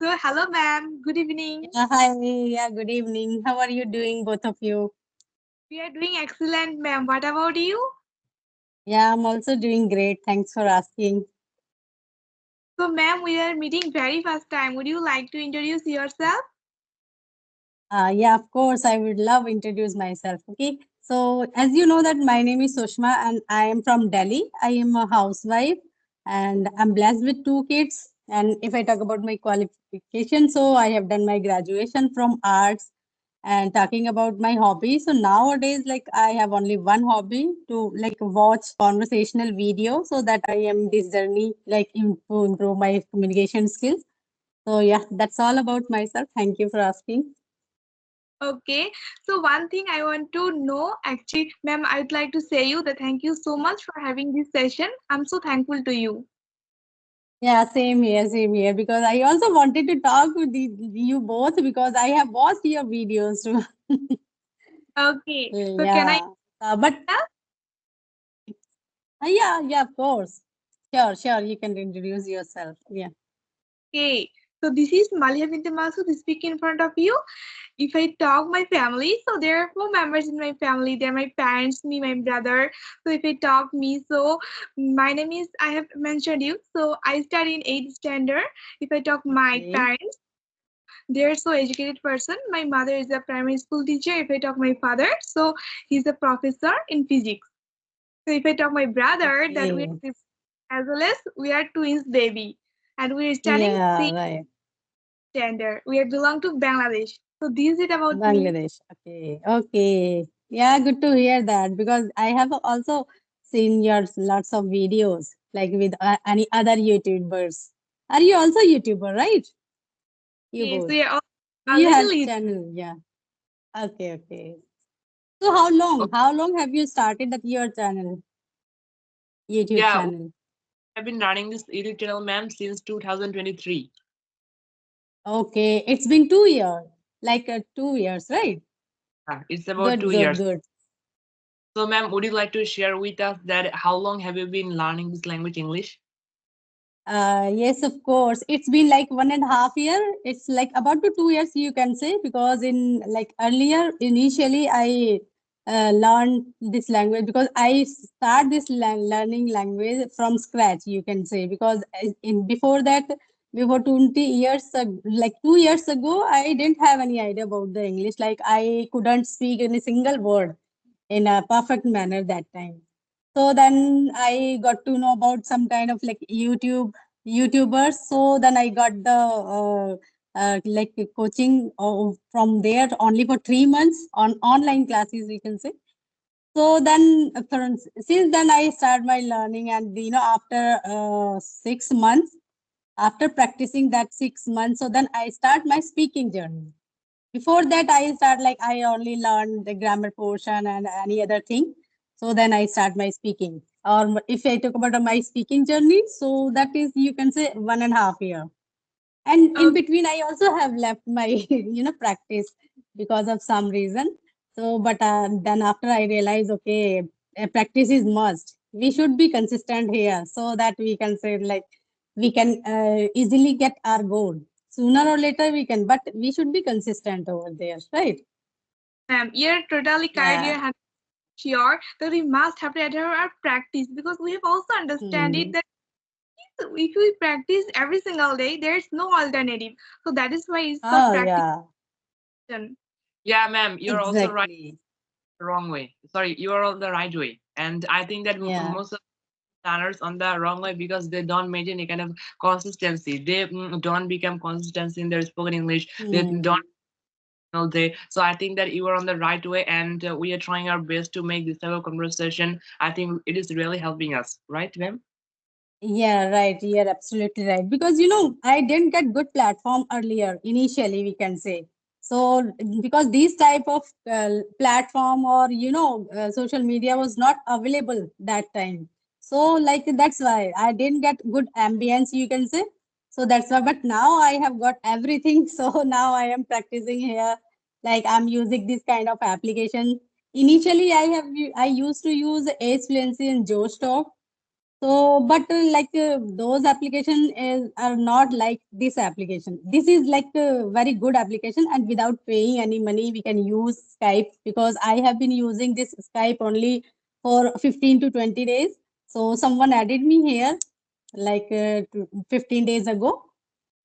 So, hello, ma'am. Good evening. Hi, yeah, good evening. How are you doing, both of you? We are doing excellent, ma'am. What about you? Yeah, I'm also doing great. Thanks for asking. So, ma'am, we are meeting very first time. Would you like to introduce yourself? Yeah, of course, I would love introduce myself. Okay, so as you know that my name is Sushma and I am from Delhi. I am a housewife and I'm blessed with two kids. And if I talk about my qualification, so I have done my graduation from arts. And talking about my hobby, so nowadays, like I have only one hobby to like watch conversational video, so that I am this journey like to improve my communication skills. So yeah, that's all about myself. Thank you for asking. Okay. So, one thing I want to know, actually, ma'am, I'd like to say you that thank you so much for having this session. I'm so thankful to you. Yeah, same here. Because I also wanted to talk with you both because I have watched your videos too. Okay. So, can I? Yeah, but yeah, of course. Sure. You can introduce yourself. Yeah. Okay. So, this is Malia Binte Masud speaking in front of you. If I talk my family, so there are four members in my family. They're my parents, me, my brother. So if I talk me, so my name is I have mentioned you. So I study in 8th standard. If I talk my Okay. parents, they're so educated person. My mother is a primary school teacher. If I talk my father, so he's a professor in physics. So if I talk my brother, that we Okay. are as well as we are twins baby, and we are studying Yeah, sixth right. standard. We are belong to Bangladesh. So this is it about me. Bangladesh. Okay. Yeah, good to hear that because I have also seen your lots of videos like with any other YouTubers. Are you also YouTuber, right? You Yes, both. we are all a You little have easy. channel, yeah. Okay. So how long? Okay. How long have you started that your channel, YouTube Yeah, channel? I've been running this YouTube channel, ma'am, since 2023. Okay, it's been 2 years, like 2 years, right? It's about Good, two good, years. good. So, ma'am, would you like to share with us that how long have you been learning this language, English? Yes, of course. It's been like 1.5 year. It's like about to 2 years, you can say, because in like earlier, initially, I learned this language because I start this learning language from scratch, you can say, because in before that, before 20 years, like 2 years ago, I didn't have any idea about the English. Like I couldn't speak any single word in a perfect manner that time. So then I got to know about some kind of like YouTubers. So then I got the like coaching from there only for 3 months on online classes, we can say. So then since then I started my learning, and after 6 months, after practicing that 6 months, so then I start my speaking journey. Before that, I start like I only learned the grammar portion and any other thing. So then I start my speaking. Or if I talk about my speaking journey, so that is, you can say, 1.5 year. And in Okay. between, I also have left my practice because of some reason. So, but then after I realized, okay, practice is must. We should be consistent here so that we can say like we can easily get our goal. Sooner or later we can, but we should be consistent over there, right? You're totally correct. Yeah. You're sure that we must have to adhere our practice because we have also understand it Hmm. that if we practice every single day, there is no alternative. So that is why it's called Oh, practice. yeah, Yeah, ma'am, you're also right exactly. the wrong way. Sorry, you are on the right way. And I think that Yeah. most of learners on the wrong way because they don't maintain a kind of consistency. They don't become consistent in their spoken English. They don't Hmm. all day. So I think that you are on the right way, and we are trying our best to make this type of conversation. I think it is really helping us, right, ma'am? Yeah, right. You're absolutely right. Because, I didn't get good platform earlier, initially, we can say. So, because these type of platform or, social media was not available that time. So, like, that's why I didn't get good ambience, you can say. So that's why, but now I have got everything. So now I am practicing here. Like I'm using this kind of application. Initially, I used to use Ace Fluency and Joe Talk. So, but those application are not like this application. This is like a very good application, and without paying any money, we can use Skype, because I have been using this Skype only for 15 to 20 days. So someone added me here 15 days ago.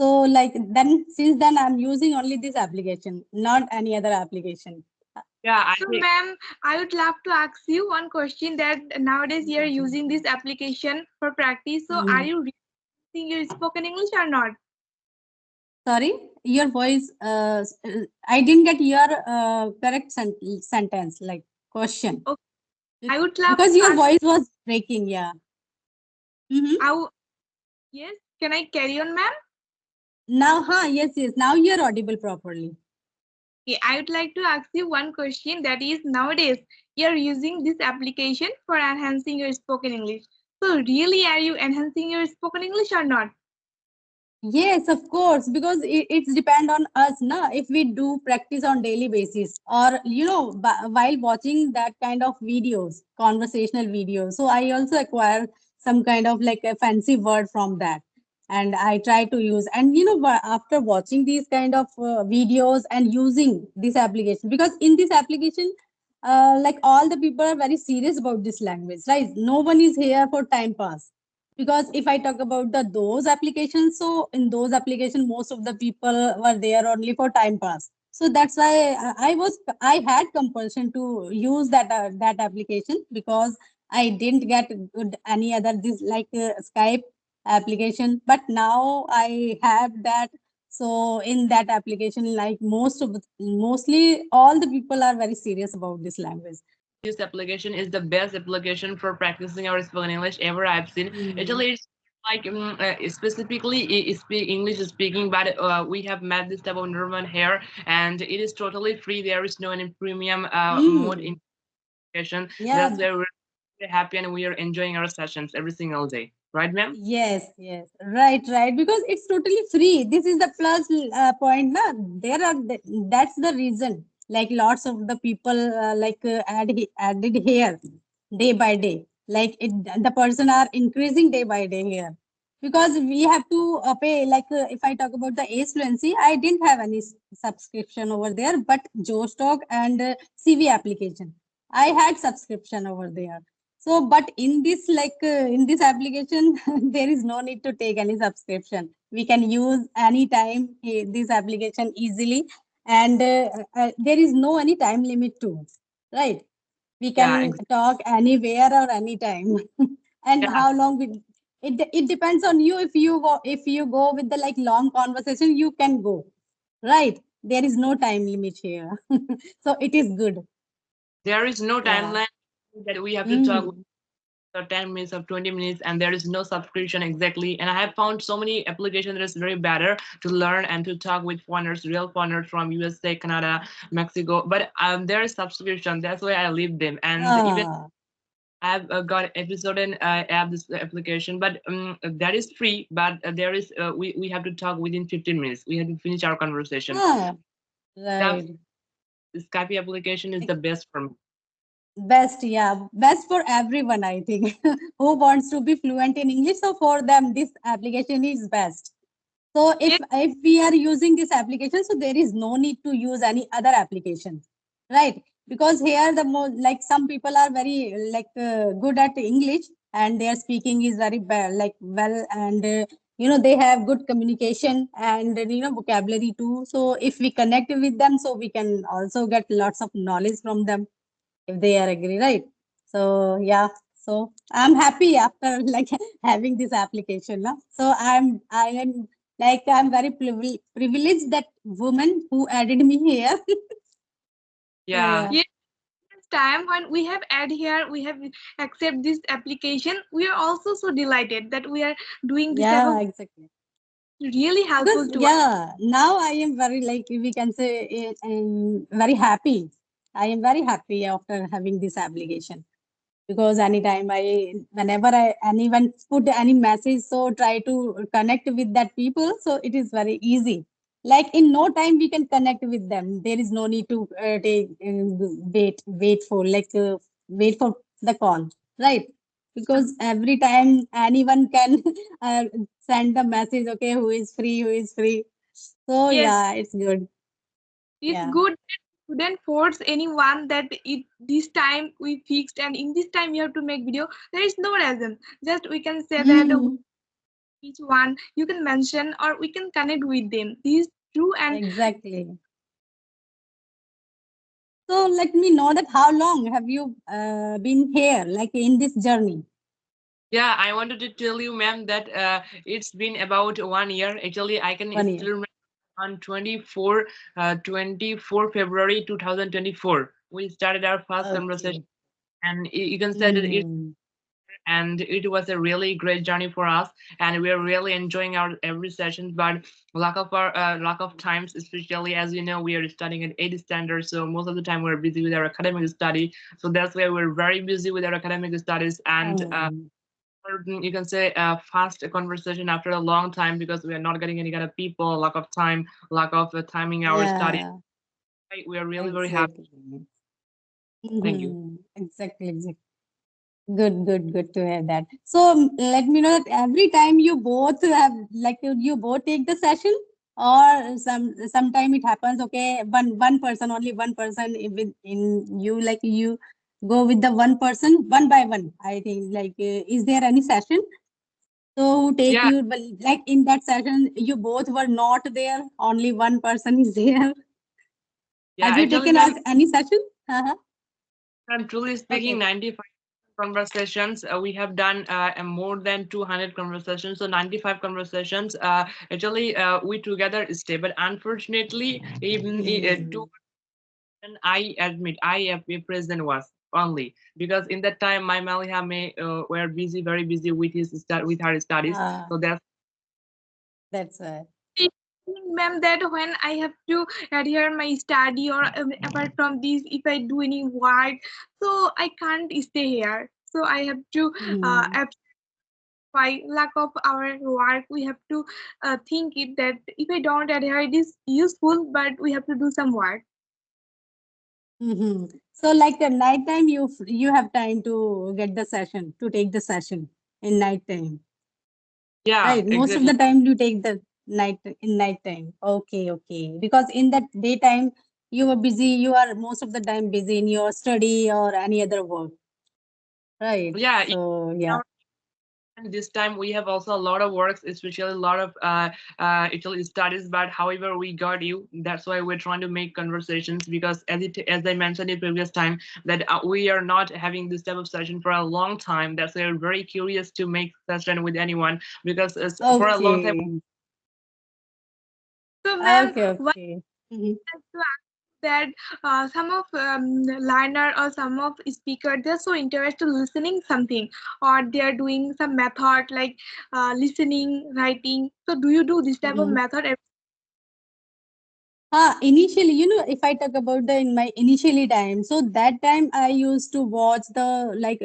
So then since then I'm using only this application, not any other application. Yeah, I So, think ma'am, I would love to ask you one question that nowadays you're using this application for practice. So, are Mhm. you using your spoken English or not? Sorry, your voice. I didn't get your correct sentence, like question, Okay, I would love because to your ask. voice was breaking. Yeah. Mm-hmm. How? Yes, can I carry on, ma'am? Now, yes, yes. Now you're audible properly. Okay, I would like to ask you one question that is nowadays you're using this application for enhancing your spoken English. So, really, are you enhancing your spoken English or not? Yes, of course, because it's depend on us, na. If we do practice on daily basis, or while watching that kind of videos, conversational videos. So I also acquire some kind of like a fancy word from that, and I try to use. And after watching these kind of videos and using this application, because in this application, like all the people are very serious about this language, right? No one is here for time pass, because if I talk about those applications, so in those applications most of the people were there only for time pass. So that's why I had compulsion to use that application, because I didn't get good any other this Skype application. But now I have that. So in that application, like mostly all the people are very serious about this language. this application is the best application for practicing our spoken English ever I've seen. Mm. Actually, it's like specifically speak English speaking, but we have met this type of environment here, and it is totally free. There is no any premium mode in Mm. application. That's Yeah. why we're really happy and we are enjoying our sessions every single day. Right, ma'am? Yes, yes, right, right. Because it's totally free. This is the plus point. Na? That's the reason. Like lots of the people added here day by day. The person are increasing day by day here. Because we have to pay. If I talk about the Ace Fluency, I didn't have any subscription over there, but Joestock and CV application, I had subscription over there. So, but in this application, there is no need to take any subscription. We can use anytime this application easily, and there is no any time limit too, right? We Yeah, can talk anywhere or anytime, and yeah. how long it depends on you. If you go with the long conversation, you can go, right? There is no time limit here, so it is good. There is no Yeah. timeline that we have to talk Mm. or 10 minutes or 20 minutes, and there is no subscription exactly. And I have found so many applications that is very better to learn and to talk with foreigners, real foreigners from USA, Canada, Mexico, but there is subscription. That's why I leave them. And even Ah. I've got episode and app this application, but that is free, but there is we have to talk within 15 minutes. We have to finish our conversation. Ah, That right. Skype application is the best for me. Best, yeah, best for everyone, I think, who wants to be fluent in English. So for them, this application is best. So Yes, if we are using this application, so there is no need to use any other application, right? Because here the more like some people are very good at English, and their speaking is very well, and they have good communication and vocabulary too. So if we connect with them, so we can also get lots of knowledge from them if they are agree, right? So yeah, so I'm happy after having this application. No? So I'm very privileged that woman who added me here. So Yeah. yeah, yes. Time when we have add here, we have accept this application. We are also so delighted that we are doing this type yeah, of exactly. really Because helpful to us. yeah, now I am very we can say very happy. I am very happy after having this application. Because anytime whenever anyone put any message, so try to connect with that people, so it is very easy. Like in no time we can connect with them. There is no need to wait for the call, right? because every time anyone can send the message, okay, who is free, who is free. So Yes, yeah, it's good. it's Yeah. good that we shouldn't force anyone that this time we fixed and in this time you have to make video. There is no reason. Just we can say that Mhm. each one you can mention or we can connect with them. This is true and Exactly. So let me know that how long have you been here, like in this journey? Yeah, I wanted to tell you, ma'am, that it's been about 1 year. Actually, I can 1 year. still remember on 24 February 2024. We started our first conversation, Okay. and you can say that it Mhm. and it was a really great journey for us, and we are really enjoying our every session. But lack of times, especially as you know, we are studying at 80 standards, so most of the time we're busy with our academic study. So that's why we're very busy with our academic studies, and Um, you can say a fast conversation after a long time because we are not getting any kind of people, lack of time, lack of timing our study. yeah, We are really very happy. exactly. Thank you. Exactly, exactly. Good to hear that. So let me know that every time you both have like you both take the session, or sometime it happens. Okay, one person, only one person in you, like you go with the one person one by one. I think like is there any session so who take Yeah, you? But like in that session, you both were not there. Only one person is there. yeah. Have you Actually, taken ma'am, as any session? Uh-huh. I'm truly speaking. Okay. 95 conversations. We have done more than 200 conversations. So 95 conversations. Actually, we together stay. But unfortunately, even two, Mhm. I admit, I am a president was only because in that time my Maliha may were busy, very busy with with her studies. Ah, So that's that's why. I think, ma'am, that when I have to adhere my study or apart from this, if I do any work, so I can't stay here. So I have to Mhm. by lack of our work, we have to think it that if I don't adhere, it is useful, but we have to do some work. Mhm. So like at night time, you have time to get the session to take the session in night time, yeah, right? Most of exactly. the time you take the night time. Okay, okay. Because in that daytime you were busy. You are most of the time busy in your study or any other work, right? Yeah, So yeah. now and this time we have also a lot of works, especially a lot of actually studies. But however, we got you. That's why we're trying to make conversations because as I mentioned in previous time that we are not having this type of session for a long time. That's why we're very curious to make session with anyone because for a long time. Okay. So, ma'am, Okay, what okay. Mhm. I have to ask that some of learner or some of speaker they're so interested listening something or they're doing some method like listening, writing. So, do you do this type of Mhm. method? Initially, if I talk about the in my initially time, so that time I used to watch the like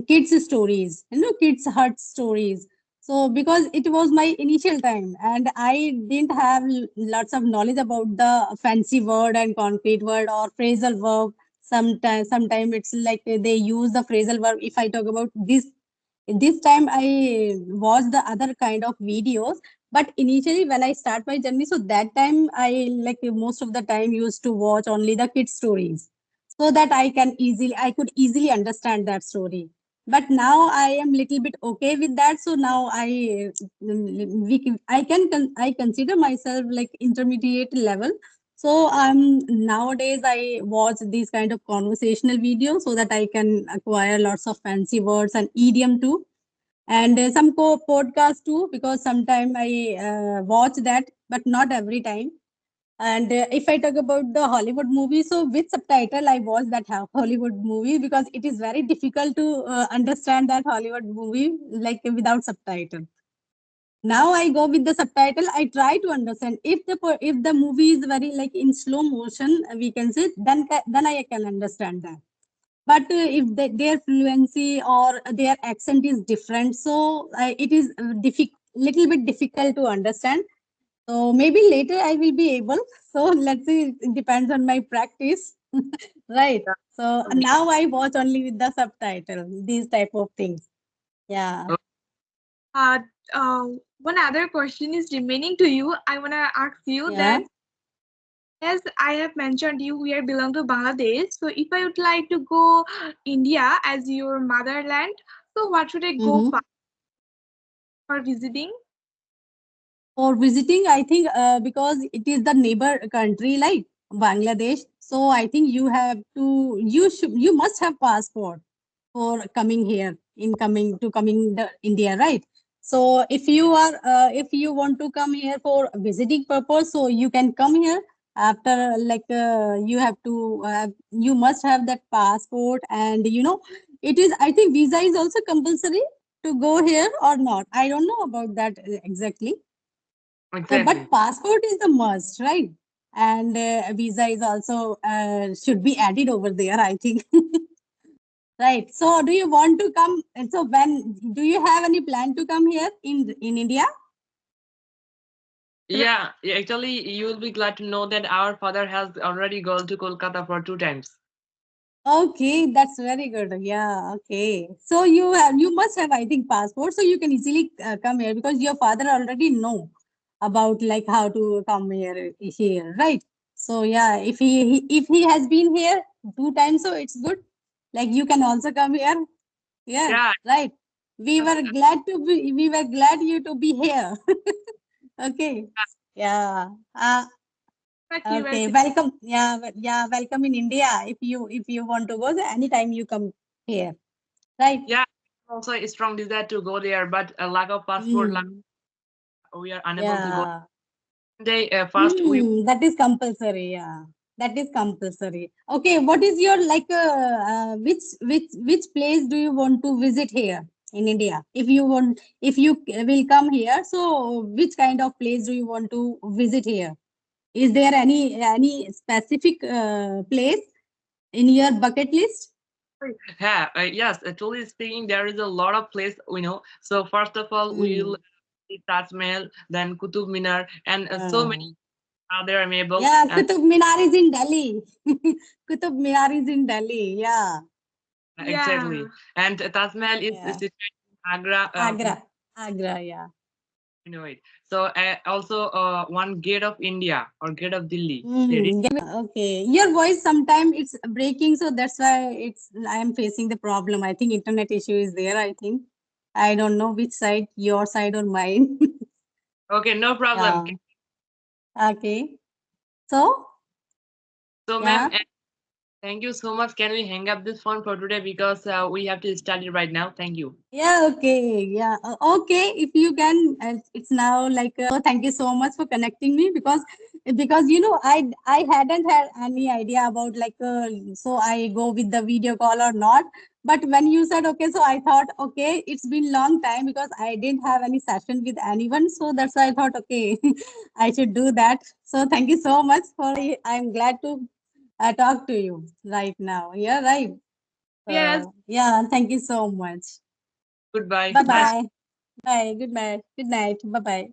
kids stories, kids heart stories. So because it was my initial time and I didn't have lots of knowledge about the fancy word and concrete word or phrasal verb. Sometimes it's like they use the phrasal verb. If I talk about this time I watch the other kind of videos, but initially when I start my journey, so that time I like most of the time used to watch only the kids stories so that I could easily understand that story. But now I am little bit okay with that, so now I consider myself like intermediate level. So nowadays I watch these kind of conversational videos so that I can acquire lots of fancy words and idiom too, and some podcast too, because sometimes I watch that, but not every time. And if I talk about the Hollywood movie, so with subtitle I watch that Hollywood movie because it is very difficult to understand that Hollywood movie like without subtitle. Now I go with the subtitle. I try to understand if the movie is very like in slow motion, we can say, then I can understand that. But if their fluency or their accent is different, so it is little bit difficult to understand. So maybe later I will be able. So let's see, it depends on my practice. Right. So now I watch only with the subtitle, these type of things. Yeah. Uh, One other question is remaining to you. I want to ask you Yeah. that, as I have mentioned, we are belong to Bangladesh. So if I would like to go India as your motherland, so what should I go Mhm. for visiting? For visiting, I think because it is the neighbor country like Bangladesh, so I think you must have passport for coming here coming the India, right? So if you want to come here for visiting purpose, so you can come here after you must have that passport, and it is, I think visa is also compulsory to go here or not. I don't know about that exactly. So, Exactly. but passport is the must, right? And visa is also should be added over there, I think. Right. So, do you want to come? And so, do you have any plan to come here in India? Yeah, actually, you will be glad to know that our father has already gone to Kolkata for 2 times. Okay, that's very good. Yeah. Okay. So you must have, I think, passport, so you can easily come here because your father already know about like how to come here, right? So yeah, if he has been here 2 times, so it's good. Like you can also come here. Yeah. Yeah. Right. We were glad you to be here. Okay. Yeah. But Okay, curiosity. welcome. Yeah, welcome in India. If you want to go, so anytime you come here, right? Yeah. Also a strong desire to go there, but a lack of passport, Mm, we are unable to go. yeah. They first we That is compulsory. Yeah, that is compulsory. Okay, what is your like? Which place do you want to visit here in India? If you will come here, so which kind of place do you want to visit here? Is there any specific place in your bucket list? yeah, yes, truly speaking, there is a lot of place we know. So first of all, we'll Mm. see Taj Mahal, then Qutub Minar, and so many Uh, other amiable. yeah, And Qutub Minar is in Delhi. Qutub Minar is in Delhi. Yeah, exactly, Yeah. and Taj Mahal is yeah. situated in Agra. Agra, yeah. You know it. So also one gate of India or gate of Delhi. Okay. Your voice sometimes it's breaking, so that's why I am facing the problem. I think internet issue is there, I think. I don't know which side, your side or mine. Okay, no problem. Yeah. Okay. So, So, ma'am, yeah. thank you so much. Can we hang up this phone for today because we have to start it right now? Thank you. Yeah, okay. Yeah. Okay. If you can, it's now like thank you so much for connecting me because I hadn't had any idea about like so I go with the video call or not. But when you said okay, so I thought okay, it's been long time because I didn't have any session with anyone, so that's why I thought okay, I should do that. So thank you so much for. I'm glad to talk to you right now. Yeah, right. Yes. Yeah, thank you so much. Goodbye. Bye Nice. bye. Bye. Good night. Good night. Bye bye.